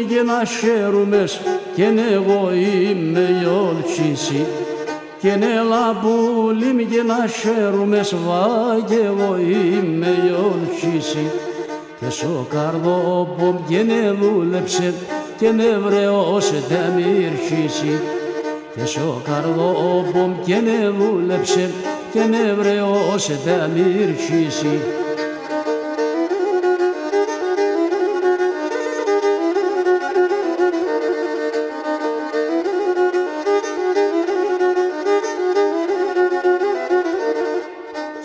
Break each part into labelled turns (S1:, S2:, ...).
S1: και να χαίρομες και εγώ είμαι η όλκηση και έλα πουλίμ και να χαίρομες βα και εγώ είμαι η όλκηση και σο καρδόπομ και ναι δούλεψε και ναι βρεώσε τε μυρχίσει και σο καρδόπομ και ναι δούλεψε και ναι βρεώσε τε μυρχίσει.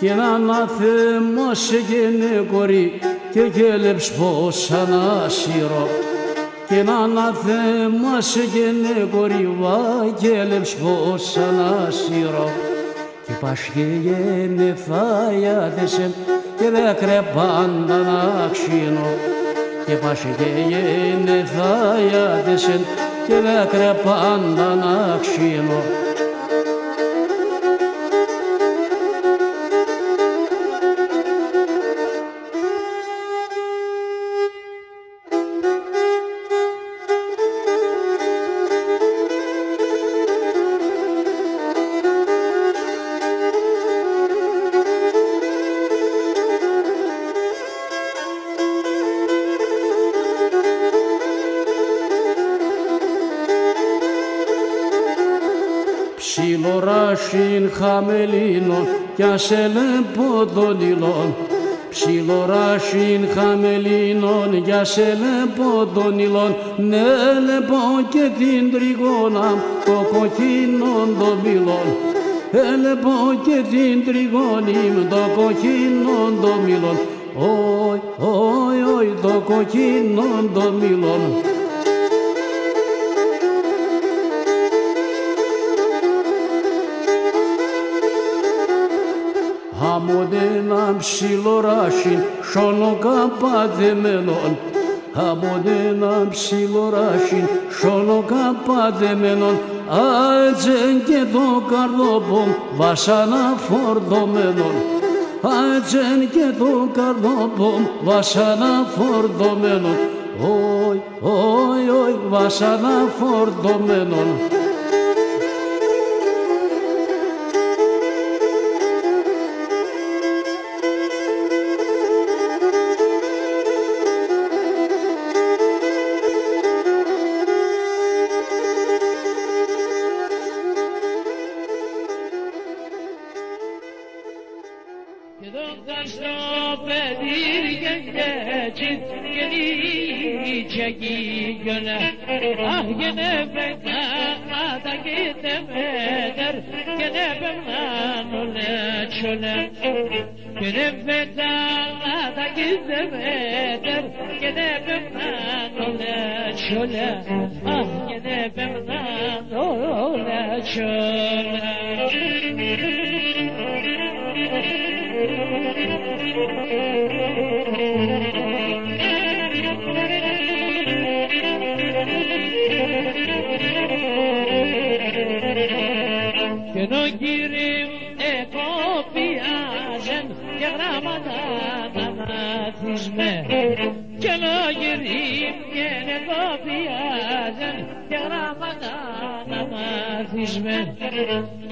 S1: Και να αναθέμασε και νεκορή και κέλεψ πως ανάσυρο και να αναθέμασε και νεκορή βα κέλεψ πως ανάσυρο και πας και γένε φάγιατεσαι και δε κρεπάντα να ξύνω και πας και γένε φάγιατεσαι και δε κρεπάντα να ξύνω. Ψιλοράσιν χαμελίνων κι ασέλεν ποδονιλών ψιλοράσιν χαμελίνων κι ασέλεν ποδονιλών ναι λεπώ και την τριγώνα το κοκκίνον το μιλών έλεπω και την τριγώνη το κοκκίνον το μιλών όι, όι, όι το κοκκίνον το μιλών. Αμοντένα ψιλοράσιν σολοκαπατεμένον αμοντένα ψιλοράσιν σολοκαπατεμένον άτζεν και το καρδόπομ βασάνα φορτωμένον άτζεν και το καρδόπομ βασάνα φορτωμένον όι, όι, όι βασάνα φορτωμένον.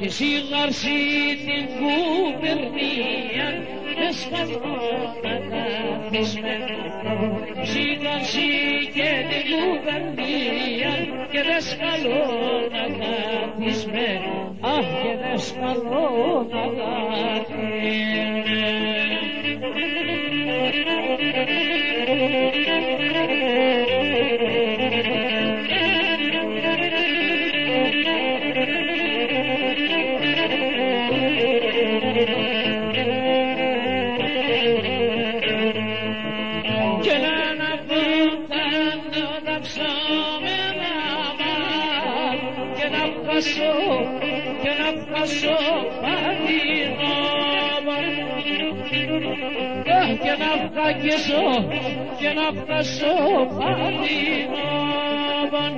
S2: Και σιγάρσι την κουβερνία με σκαλώνα καθίσμε σιγάρσι και την κουβερνία και δε σκαλώνα καθίσμε αχ και δε σκαλώνα καθίσμε. Και να βγάσω πατινόμαν και να βγακέσω και να βγάσω πατινόμαν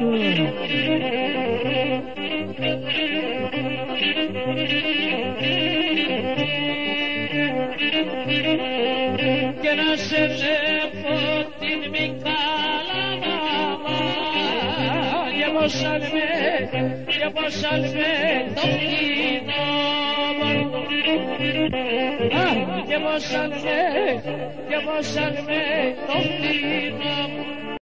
S2: και να σε βλέπω την Μικάλα και πως αν με το